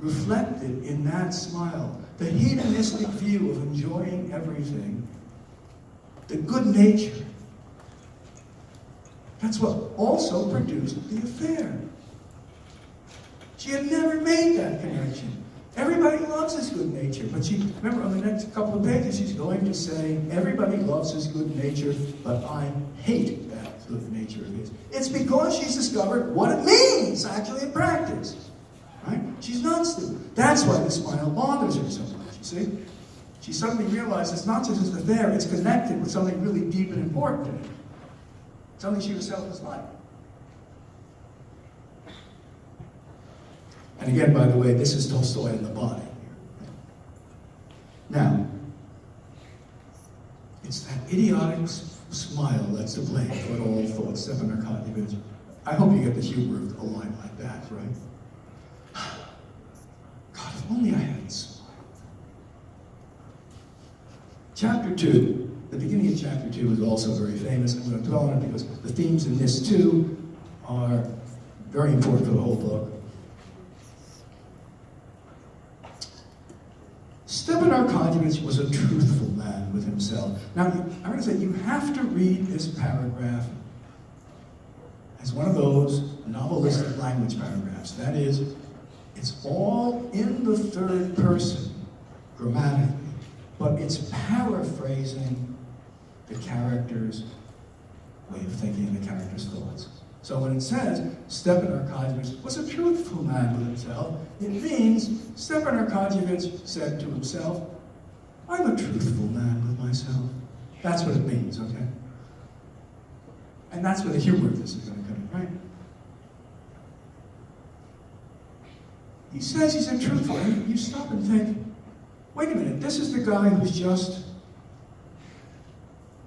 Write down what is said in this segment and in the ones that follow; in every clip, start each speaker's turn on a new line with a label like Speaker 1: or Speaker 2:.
Speaker 1: reflected in that smile, the hedonistic view of enjoying everything, the good nature. That's what also produced the affair. She had never made that connection. Everybody loves his good nature, but remember on the next couple of pages, she's going to say, everybody loves his good nature, but I hate that good nature of his. It's because she's discovered what it means, actually, in practice. Right? She's not stupid. That's why the smile bothers her so much, you see? She suddenly realized it's not just an affair, it's connected with something really deep and important in it. Something she herself is like. And again, by the way, this is Tolstoy in the body. Now, it's that idiotic smile that's to blame for what all thoughts Stepan Arkadyevich. I hope you get the humor of a line like that, right? God, if only I hadn't smiled. Chapter 2, the beginning of chapter 2 is also very famous. I'm going to dwell on it because the themes in this too are very important for the whole book. Stepan Arkadyevich was a truthful man with himself. Now, I'm going to say you have to read this paragraph as one of those novelistic language paragraphs. That is, it's all in the third person, grammatically, but it's paraphrasing the character's way of thinking, the character's thoughts. So when it says Stepan Arkadyevich was a truthful man with himself, it means Stepan Arkadyevich said to himself, I'm a truthful man with myself. That's what it means, okay? And that's where the humor of this is going to come in, right? He says he's a truthful man. You stop and think, wait a minute, this is the guy who's just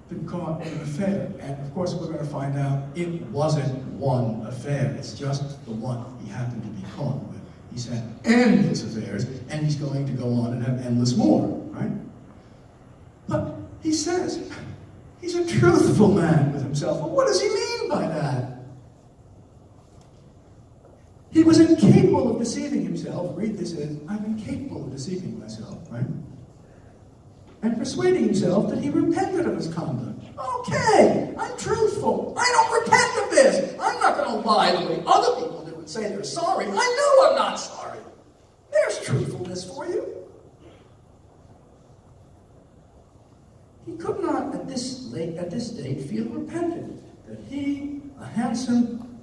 Speaker 1: been caught in an affair. And of course, we're going to find out it wasn't one affair. It's just the one he happened to be caught with. He's had endless affairs, and he's going to go on and have endless more, right? But he says he's a truthful man with himself. Well, what does he mean by that? He was incapable of deceiving himself. Read this as, I'm incapable of deceiving myself, right? And persuading himself that he repented of his conduct. Okay, I'm truthful. I don't repent of this. I'm not going to lie the way other people do and say they're sorry. I know I'm not sorry. There's truthfulness for you. He could not, at this date, feel repentant that he, a handsome,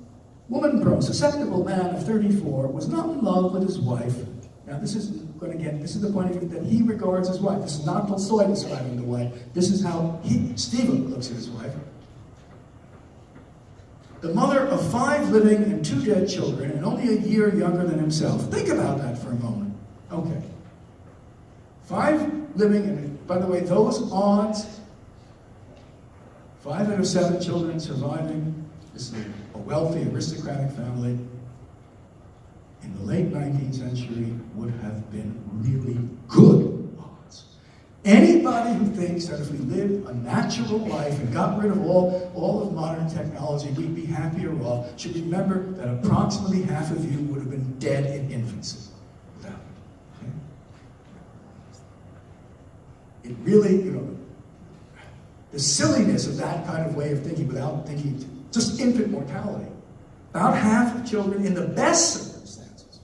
Speaker 1: woman-grown, susceptible man of 34, was not in love with his wife. Now, this is the point of view that he regards his wife. This is not Tolstoy describing the wife. This is how Stephen looks at his wife. The mother of 5 living and 2 dead children, and only a year younger than himself. Think about that for a moment. Okay. 5 living, and by the way, those odds, 5 out of 7 children surviving. This is a wealthy, aristocratic family. In the late 19th century would have been really good odds. Anybody who thinks that if we lived a natural life and got rid of all of modern technology, we'd be happier off, should remember that approximately half of you would have been dead in infancy without it. Okay? It really, the silliness of that kind of way of thinking without thinking, just infant mortality. About half of children in the best circumstances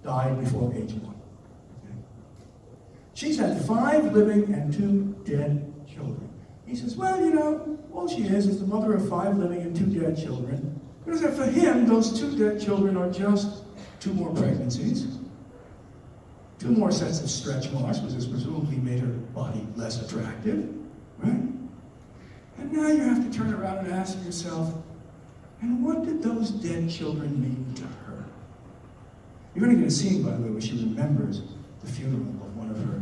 Speaker 1: died before age 1. Okay? She's had 5 living and 2 dead children. He says, well, all she is the mother of 5 living and 2 dead children. Because for him, those 2 dead children are just 2 more pregnancies, 2 more sets of stretch marks, which has presumably made her body less attractive, right? And now you have to turn around and ask yourself, and what did those dead children mean to her? You're going to get a scene, by the way, where she remembers the funeral of one of her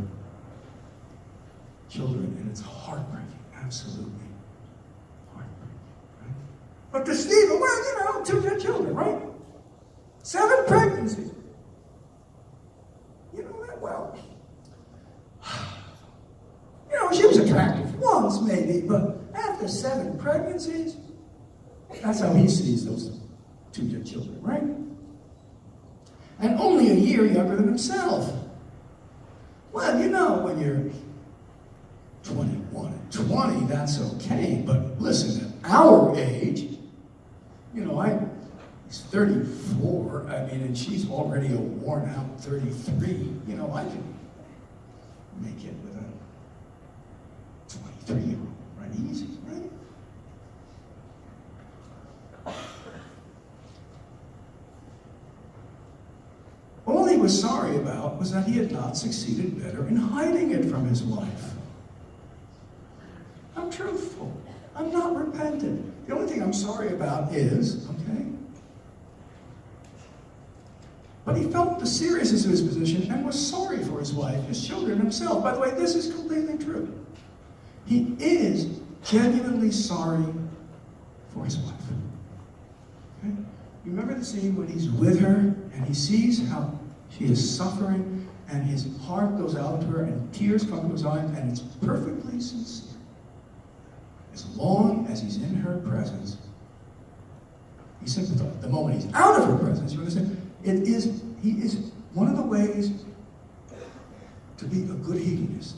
Speaker 1: children, and it's heartbreaking, absolutely heartbreaking, right? But to Stephen, 2 dead children, right? 7 pregnancies. You know that well. She was attractive once, maybe, but after 7 pregnancies, that's how he sees those 2 dead children, right? and only a year younger than himself. Well, you know, when you're 21 and 20, that's okay, but listen, at our age, you know, he's 34, and she's already a worn-out 33. You know, I can make it with a 23-year-old, right? Easy, right? All he was sorry about was that he had not succeeded better in hiding it from his wife. I'm truthful. I'm not repentant. The only thing I'm sorry about is, okay? But he felt the seriousness of his position and was sorry for his wife, his children, himself. By the way, this is completely true. He is genuinely sorry for his wife. Okay? You remember the scene when he's with her and he sees how she is suffering and his heart goes out to her and tears come to his eyes and it's perfectly sincere. As long as he's in her presence, he sympathizes. The moment he's out of her presence, you understand? He is one of the ways to be a good hedonist,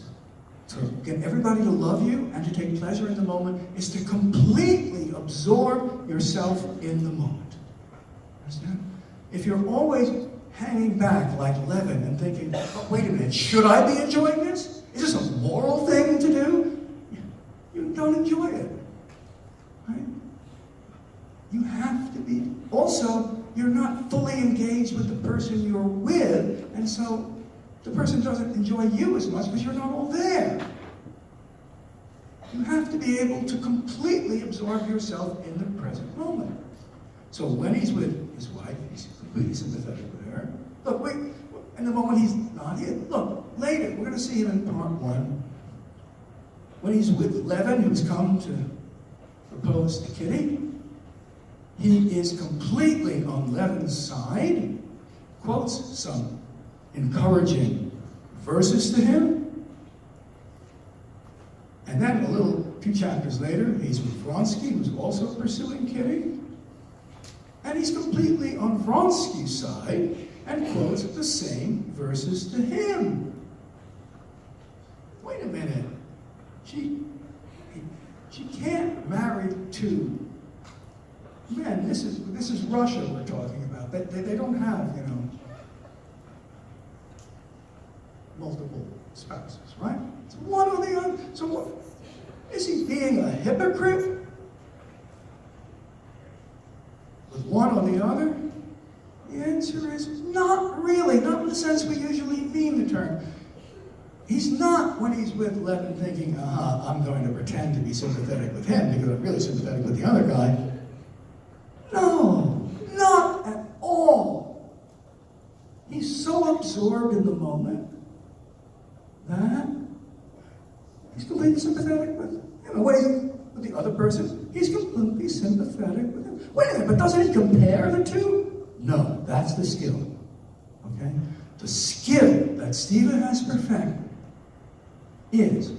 Speaker 1: to get everybody to love you and to take pleasure in the moment, is to completely absorb yourself in the moment. Understand? If you're always hanging back like leaven and thinking, oh, wait a minute, should I be enjoying this? Is this a moral thing to do? You don't enjoy it. Right? You have to be. Also, you're not fully engaged with the person you're with, and so the person doesn't enjoy you as much because you're not all there. You have to be able to completely absorb yourself in the present moment. So when he's with his wife, he's completely sympathetic with her. Look, wait, and the moment he's not here, look, later, we're going to see him in part 1. When he's with Levin, who's come to propose to Kitty, he is completely on Levin's side, quotes some encouraging verses to him, and then a few chapters later, he's with Vronsky, who's also pursuing Kitty, and he's completely on Vronsky's side and quotes the same verses to him. Wait a minute. She can't marry two. Man, this is Russia we're talking about. They don't have, multiple spouses, right? It's one or the other. So what? Is he being a hypocrite? With one or the other? The answer is not really, not in the sense we usually mean the term. He's not, when he's with Levin, thinking, I'm going to pretend to be sympathetic with him because I'm really sympathetic with the other guy. No, not at all. He's so absorbed in the moment that he's completely sympathetic with him. When he's with the other person, he's completely sympathetic with him. Wait a minute, but doesn't he compare the two? No, that's the skill. Okay? The skill that Stephen has perfected is,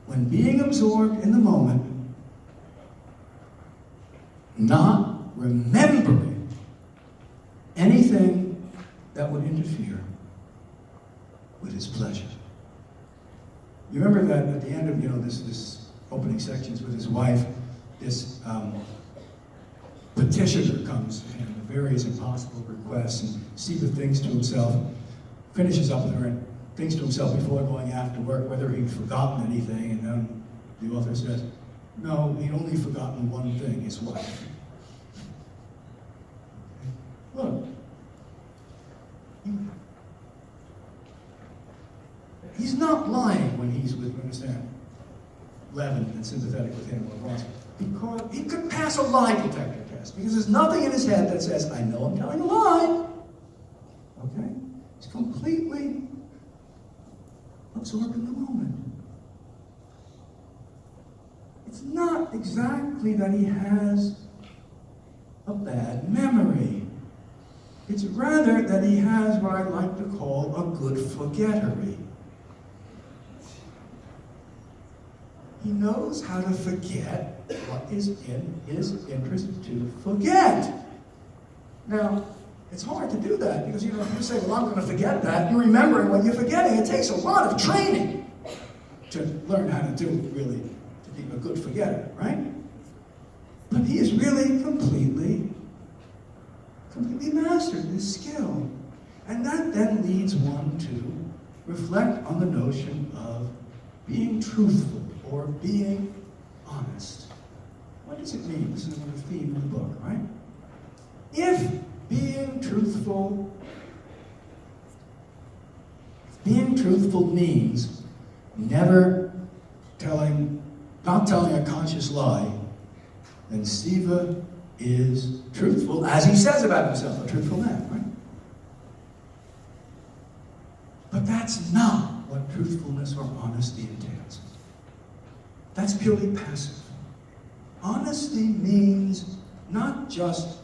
Speaker 1: when being absorbed in the moment, not remembering anything that would interfere with his pleasure. You remember that at the end of this opening sections with his wife, this petitioner comes to him with various impossible requests, and Stephen thinks to himself, finishes up with her and thinks to himself before going after work whether he'd forgotten anything, and then the author says, no, he'd only forgotten one thing, his wife. Look, he's not lying when he's with, understand, Levin and sympathetic with him or Ross, because he could pass a lie detector test, because there's nothing in his head that says, I know I'm telling a lie. Okay? He's completely absorbed in the moment. It's not exactly that he has a bad memory. It's rather that he has what I like to call a good forgettery. He knows how to forget what is in his interest to forget. Now, It's hard to do that because, if you say, well, I'm going to forget that, you're remembering what you're forgetting. It takes a lot of training to learn how to do it, really, to be a good forgetter, right? But he is really completely mastered this skill. And that then leads one to reflect on the notion of being truthful or being honest. What does it mean? This is another theme in the book, right? If being truthful means not telling a conscious lie, then Steve is truthful, as he says about himself, a truthful man, right? But that's not what truthfulness or honesty entails. That's purely passive. Honesty means not just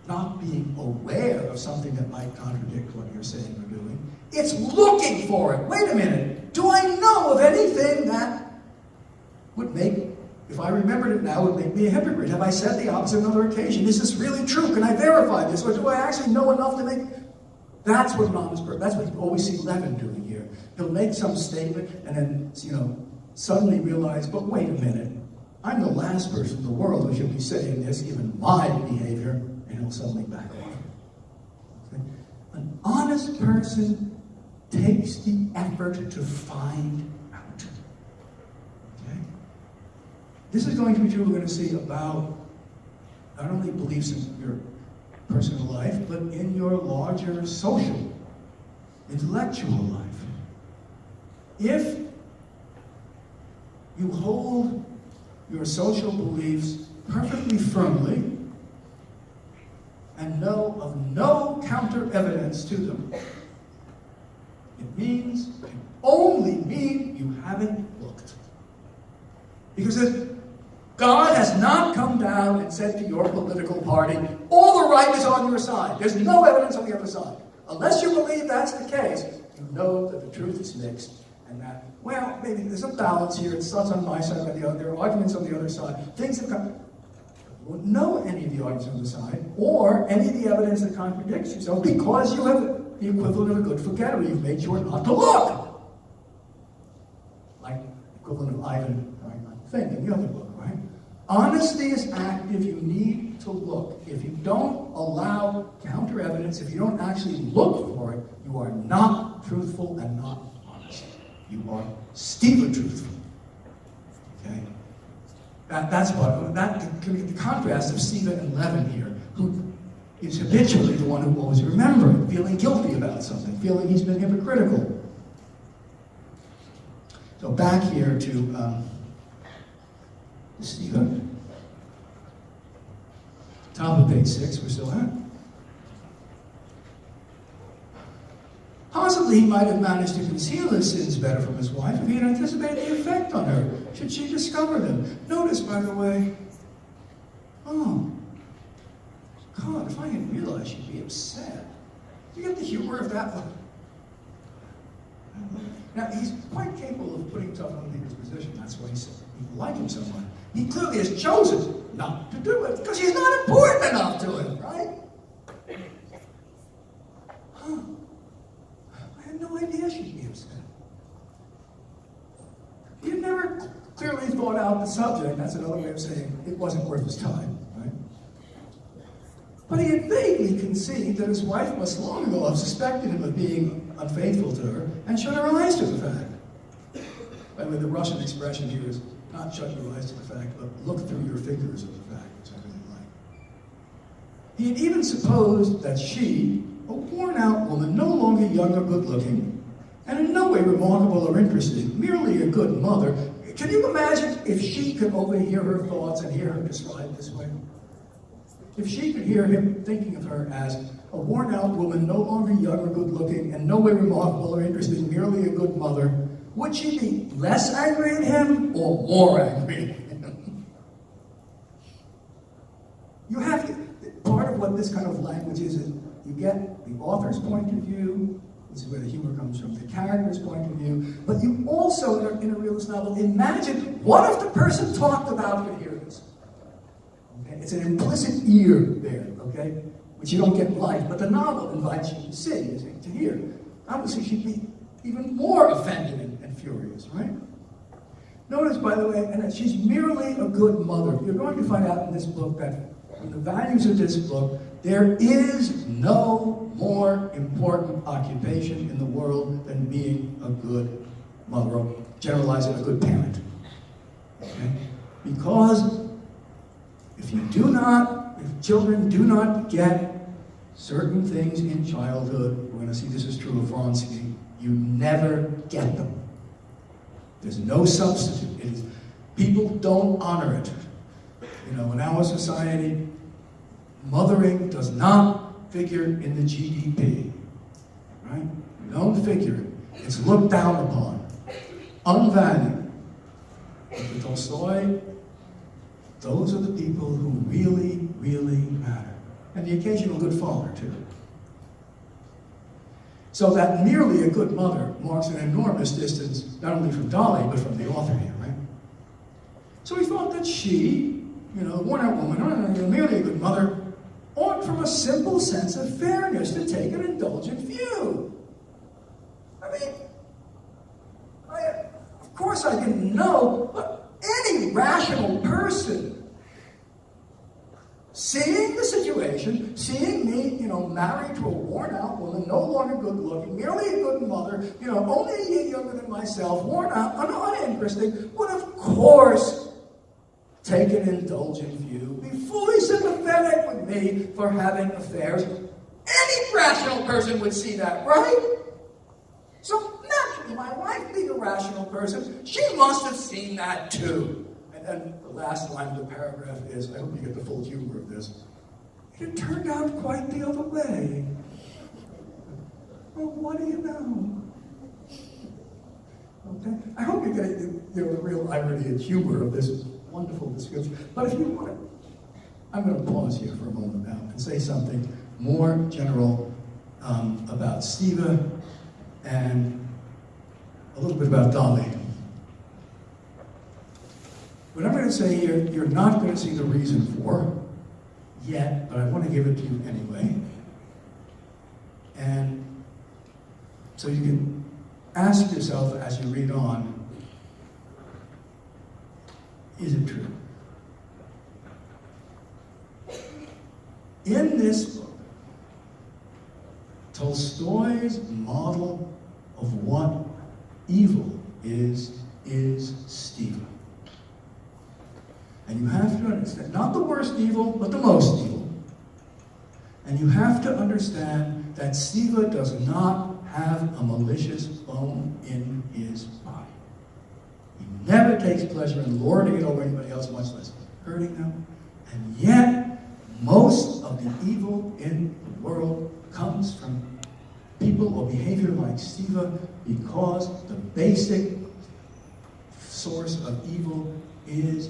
Speaker 1: not being aware of something that might contradict what you're saying or doing. It's looking for it. Wait a minute. Do I know of anything that would make, if I remembered it now, would make me a hypocrite? Have I said the opposite on another occasion? Is this really true? Can I verify this? Or do I actually know enough to make... That's what an honest person, that's what you always see Levin doing here. He'll make some statement and then, suddenly realize, but wait a minute. I'm the last person in the world who should be saying this, given my behavior, and he'll suddenly back off. Okay? An honest person takes the effort to find out. Okay? This is going to be true, we're going to see, about not only beliefs in your personal life, but in your larger social, intellectual life. If you hold your social beliefs perfectly firmly and know of no counter evidence to them, it only means you haven't looked. Because if God has not come down and said to your political party, all the right is on your side. There's no evidence on the other side. Unless you believe that's the case, you know that the truth is mixed. And that, well, maybe there's a balance here. It's not on my side or the other. There are arguments on the other side. Things have come. You won't know any of the arguments on the side or any of the evidence that contradicts yourself because you have the equivalent of a good forgetter. You've made sure not to look. Like the equivalent of Ivan, I think, in the other book, right? Honesty is active. You need to look. If you don't allow counter evidence, if you don't actually look for it, you are not truthful and not honest. You are Steve truthful. Okay? That's what, the contrast of Steve and Levin here, who is habitually the one who always remembering, feeling guilty about something, feeling he's been hypocritical. So back here to Stephen. Top of page 6, we're still at. Possibly he might have managed to conceal his sins better from his wife if he had anticipated the effect on her, should she discover them. Notice, by the way, oh, God, if I had realized she'd be upset. Do you get the humor of that one? Now, he's quite capable of putting himself in other people's position. That's why he said people like him so much. He clearly has chosen not to do it because he's not important enough to him, right? Huh. I had no idea she'd be upset. He had never clearly thought out the subject. That's another way of saying it wasn't worth his time, right? But he had vaguely conceived that his wife must long ago have suspected him of being unfaithful to her and shut her eyes to the fact. By the way, the Russian expression here is not shut your eyes to the fact, but look through your fingers of the fact, which I really like. He had even supposed that she, a worn-out woman, no longer young or good-looking, and in no way remarkable or interesting, merely a good mother. Can you imagine if she could overhear her thoughts and hear her described this way? If she could hear him thinking of her as a worn-out woman, no longer young or good-looking, and no way remarkable or interesting, merely a good mother, would she be less angry at him or more angry at him? You have to, part of what this kind of language is you get the author's point of view, this is where the humor comes from, the character's point of view, but you also, in a realist novel, imagine, what if the person talked about could hear this? Okay? It's an implicit ear there, okay? which you don't get in life, but the novel invites you to see, to hear. Obviously, she'd be even more offended and furious, right? Notice, by the way, and that she's merely a good mother. You're going to find out in this book that in the values of this book, there is no more important occupation in the world than being a good mother, or generalizing a good parent. Okay? Because if children do not get certain things in childhood, we're going to see this is true of Vronsky, you never get them. There's no substitute. People don't honor it. In our society, mothering does not figure in the GDP. Right? You don't figure it. It's looked down upon, unvalued. But for Tolstoy, those are the people who really, really matter. And the occasional good father, too. So that merely a good mother marks an enormous distance, not only from Dolly, but from the author here, right? So he thought that she, the worn-out woman, merely a good mother, ought from a simple sense of fairness to take an indulgent view. I mean, of course I didn't know, but any rational person seeing the situation, seeing me, married to a worn-out woman, no longer good-looking, merely a good mother, only a year younger than myself, worn out, uninteresting, would of course take an indulgent view, be fully sympathetic with me for having affairs. Any rational person would see that, right? So naturally, my wife being a rational person, she must have seen that too. And the last line of the paragraph is, I hope you get the full humor of this, it turned out quite the other way. Well, what do you know? Okay? I hope you get the real irony and humor of this wonderful description. But if you want to, I'm going to pause here for a moment now and say something more general about Stiva and a little bit about Dolly. What I'm going to say here, you're not going to see the reason for yet, but I want to give it to you anyway. And so you can ask yourself as you read on, is it true? In this book, Tolstoy's model of what evil is Stiva. And you have to understand, not the worst evil, but the most evil. And you have to understand that Stiva does not have a malicious bone in his body. He never takes pleasure in lording it over anybody else, much less hurting them. And yet, most of the evil in the world comes from people or behavior like Stiva because the basic source of evil is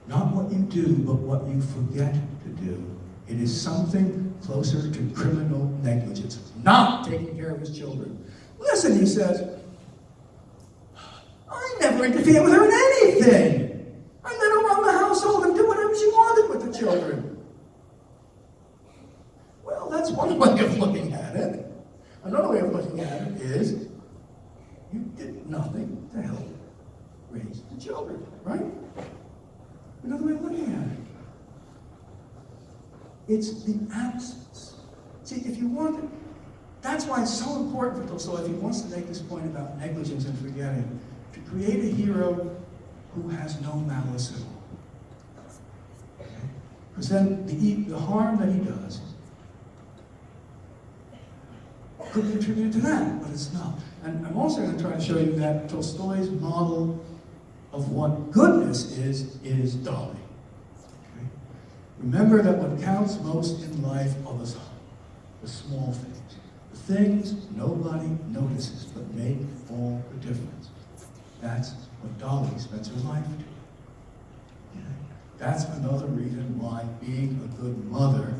Speaker 1: not what you do, but what you forget to do. It is something closer to criminal negligence, not taking care of his children. Listen, he says, I never interfered with her in anything. I let her run the household and do whatever she wanted with the children. Well, that's one way of looking at it. Another way of looking at it is, you did nothing to help raise the children, right? Another way of looking at it. It's the absence. See, if you want it, that's why it's so important for Tolstoy, if he wants to make this point about negligence and forgetting, to create a hero who has no malice at all. Because then the harm that he does could contribute to that, but it's not. And I'm also going to try to show you that Tolstoy's model of what goodness is Dolly. Okay? Remember that what counts most in life are the small things. The things nobody notices but make all the difference. That's what Dolly spends her life doing. Okay? That's another reason why being a good mother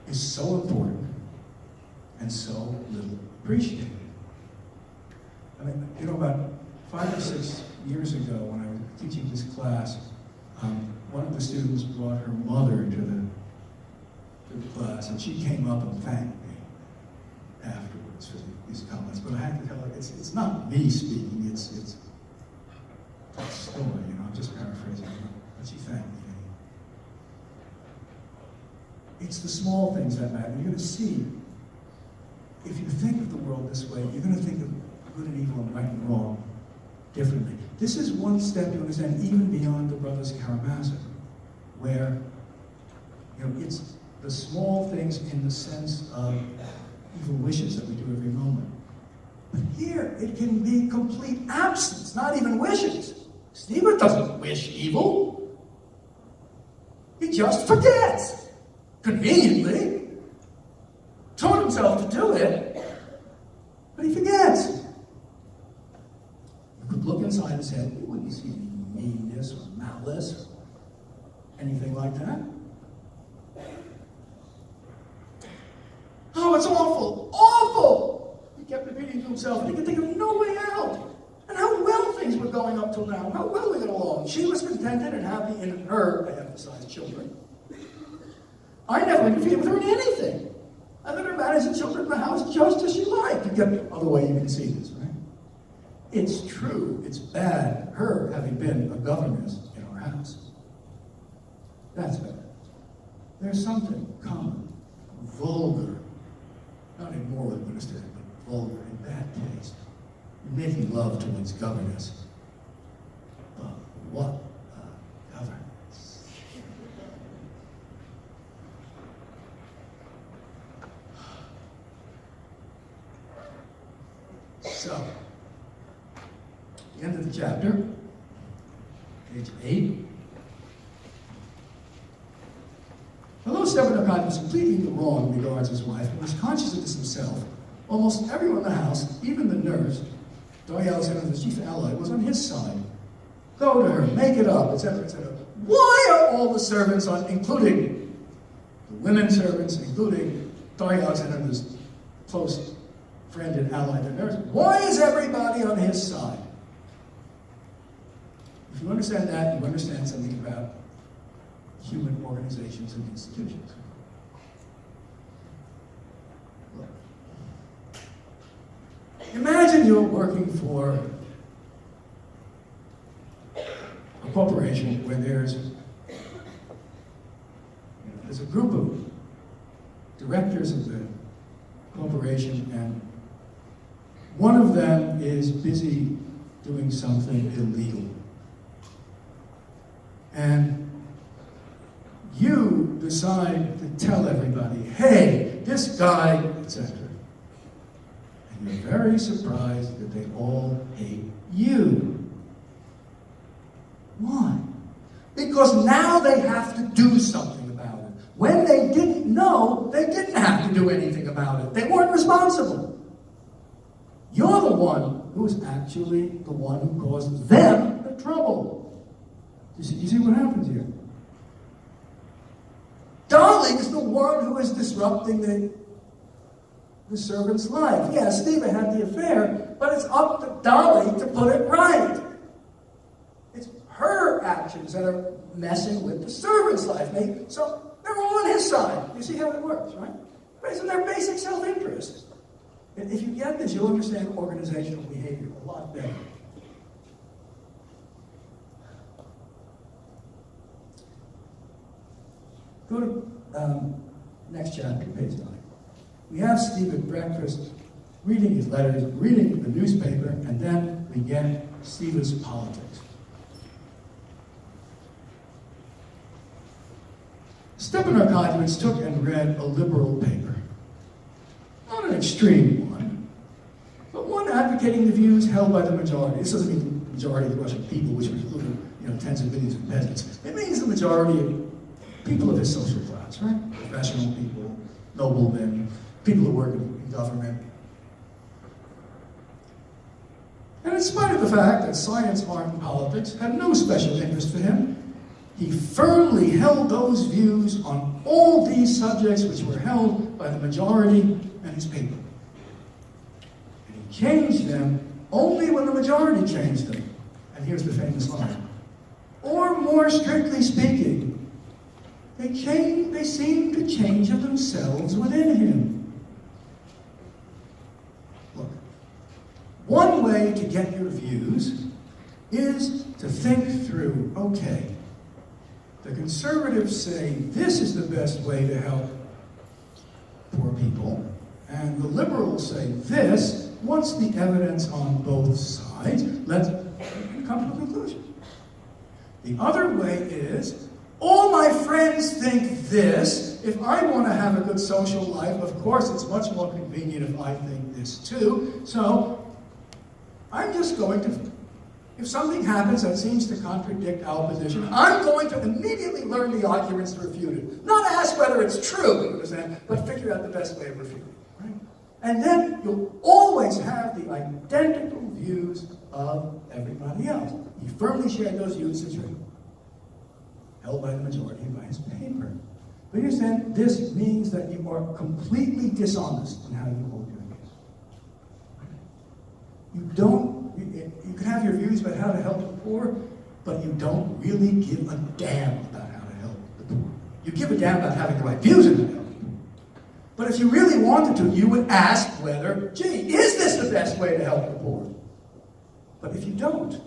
Speaker 1: is so important and so little appreciated. I mean, about 5 or 6 years ago, when I was teaching this class, one of the students brought her mother to the class, and she came up and thanked me afterwards for these comments. But I had to tell her, it's not me speaking, it's a story, I'm just paraphrasing her, but she thanked me. It's the small things that matter. You're going to see, if you think of the world this way, you're going to think of good and evil and right and wrong differently. This is one step to understand, even beyond the Brothers Karamazov, where it's the small things in the sense of evil wishes that we do every moment. But here, it can be complete absence, not even wishes. Stephen doesn't wish evil. He just forgets. Conveniently. Taught himself to do it, but he forgets. You could look inside his head, you wouldn't see any meanness or malice or anything like that. Oh, it's awful, awful! He kept repeating to himself, and he could think of no way out. And how well things were going up till now, how well we got along. She was contented and happy in her, I emphasize, children. I never interfered with her in anything. I let her manage the children in the house just as she liked. You get the other way you can see this, right? It's true, it's bad, her having been a governess in our house. That's bad. There's something common, vulgar, not immoral, understand, but vulgar and bad taste. Making love to one's governess. But what a governess. So, the end of the chapter, page 8. Although Stepanakert was completely in the wrong in regards to his wife, and was conscious of this himself, almost everyone in the house, even the nurse, Darya Alexander, the chief ally, was on his side. Go to her, make it up, etc., etc. Why are all the servants, including the women servants, including Darya Alexander's close friend and ally, the nurse, why is everybody on his side? If you understand that, you understand something about human organizations and institutions. Look. Imagine you're working for a corporation where there's a group of directors of the corporation, and one of them is busy doing something illegal. And you decide to tell everybody, hey, this guy, etc. And you're very surprised that they all hate you. Why? Because now they have to do something about it. When they didn't know, they didn't have to do anything about it. They weren't responsible. You're the one who is actually the one who caused them the trouble. You see what happens here? Dolly is the one who is disrupting the servant's life. Yeah, Stephen had the affair, but it's up to Dolly to put it right. It's her actions that are messing with the servant's life. So they're all on his side. You see how it works, right? Based on their basic self-interest. And if you get this, you'll understand organizational behavior a lot better. Go to next chapter, page 9. We have Steve at breakfast, reading his letters, reading the newspaper, and then we get Steve's politics. Stepanakert took and read a liberal paper. Not an extreme one, but one advocating the views held by the majority. This doesn't mean the majority of the Russian people, which was tens of millions of peasants. It means the majority of people of his social class, right? Professional people, noblemen, people who work in government. And in spite of the fact that science, art, and politics had no special interest for him, he firmly held those views on all these subjects which were held by the majority and his people. And he changed them only when the majority changed them. And here's the famous line. Or more strictly speaking, they seem to change of themselves within him. Look, one way to get your views is to think through, okay, the conservatives say this is the best way to help poor people, and the liberals say this. What's the evidence on both sides? Let's come to a conclusion. The other way is, all my friends think this. If I want to have a good social life, of course it's much more convenient if I think this too. So I'm just going to, if something happens that seems to contradict our position, I'm going to immediately learn the arguments to refute it. Not ask whether it's true, you understand, but figure out the best way of refuting it. Right? And then you'll always have the identical views of everybody else. You firmly share those views as true, held by the majority by his paper. But you understand, this means that you are completely dishonest in how you hold your views. You can have your views about how to help the poor, but you don't really give a damn about how to help the poor. You give a damn about having the right views in it. But if you really wanted to, you would ask whether, gee, is this the best way to help the poor? But if you don't,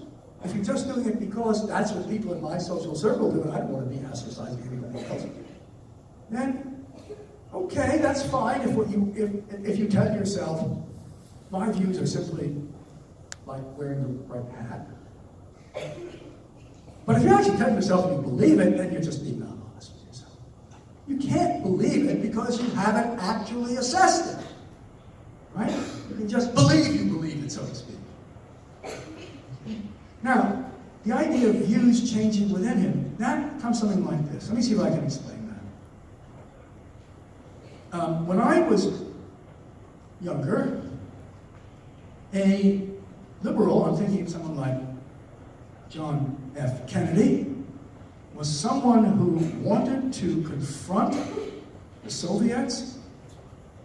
Speaker 1: if you're just doing it because that's what people in my social circle do, and I don't want to be ostracizing anybody else, then, okay, that's fine if you tell yourself, my views are simply like wearing the right hat. But if you actually tell yourself you believe it, then you're just being not honest with yourself. You can't believe it because you haven't actually assessed it. Right? You can just believe you believe it, so to speak. Now, the idea of views changing within him, that comes something like this. Let me see if I can explain that. When I was younger, a liberal, I'm thinking of someone like John F. Kennedy, was someone who wanted to confront the Soviets,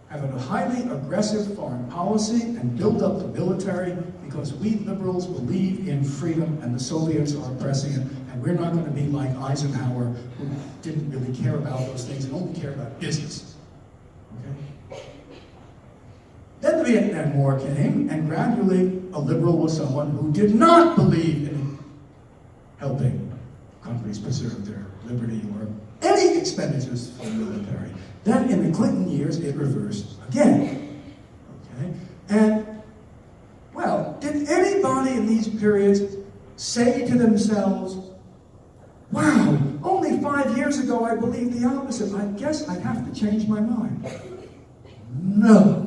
Speaker 1: have a highly aggressive foreign policy, and build up the military because we liberals believe in freedom and the Soviets are oppressing it, and we're not going to be like Eisenhower, who didn't really care about those things and only cared about business. Okay? Then the Vietnam War came, and gradually a liberal was someone who did not believe in helping countries preserve their liberty or any expenditures for the military. Then in the Clinton years, it reversed again. Okay? And, well, did anybody in these periods say to themselves, wow, only 5 years ago I believed the opposite. I guess I'd have to change my mind. No.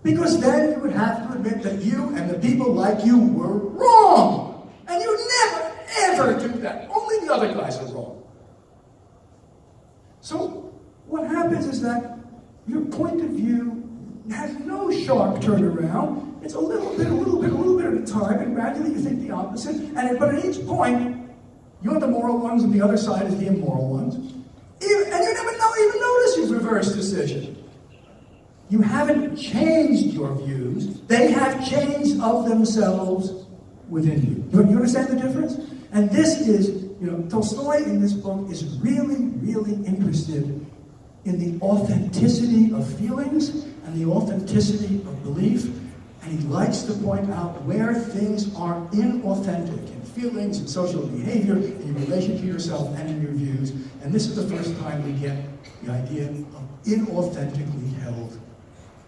Speaker 1: Because then you would have to admit that you and the people like you were wrong. And you never, ever do that. Only the other guys are wrong. So what happens is that your point of view has no sharp turnaround. It's a little bit at a time, and gradually you think the opposite. But at each point, you're the moral ones and the other side is the immoral ones. And you never even notice you've reversed decision. You haven't changed your views. They have changed of themselves within you. You understand the difference? And this is, Tolstoy in this book is really, really interested in the authenticity of feelings and the authenticity of belief. And he likes to point out where things are inauthentic in feelings and social behavior, in your relation to yourself and in your views. And this is the first time we get the idea of inauthentically held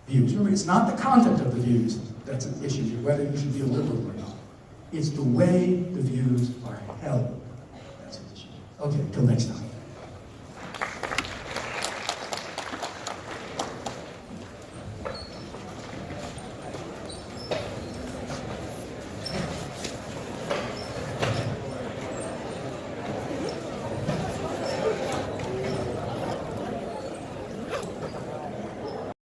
Speaker 1: views. Remember, it's not the content of the views that's an issue here, whether you should be a liberal or not. It's the way the views are held. That's an issue. Okay, till next time.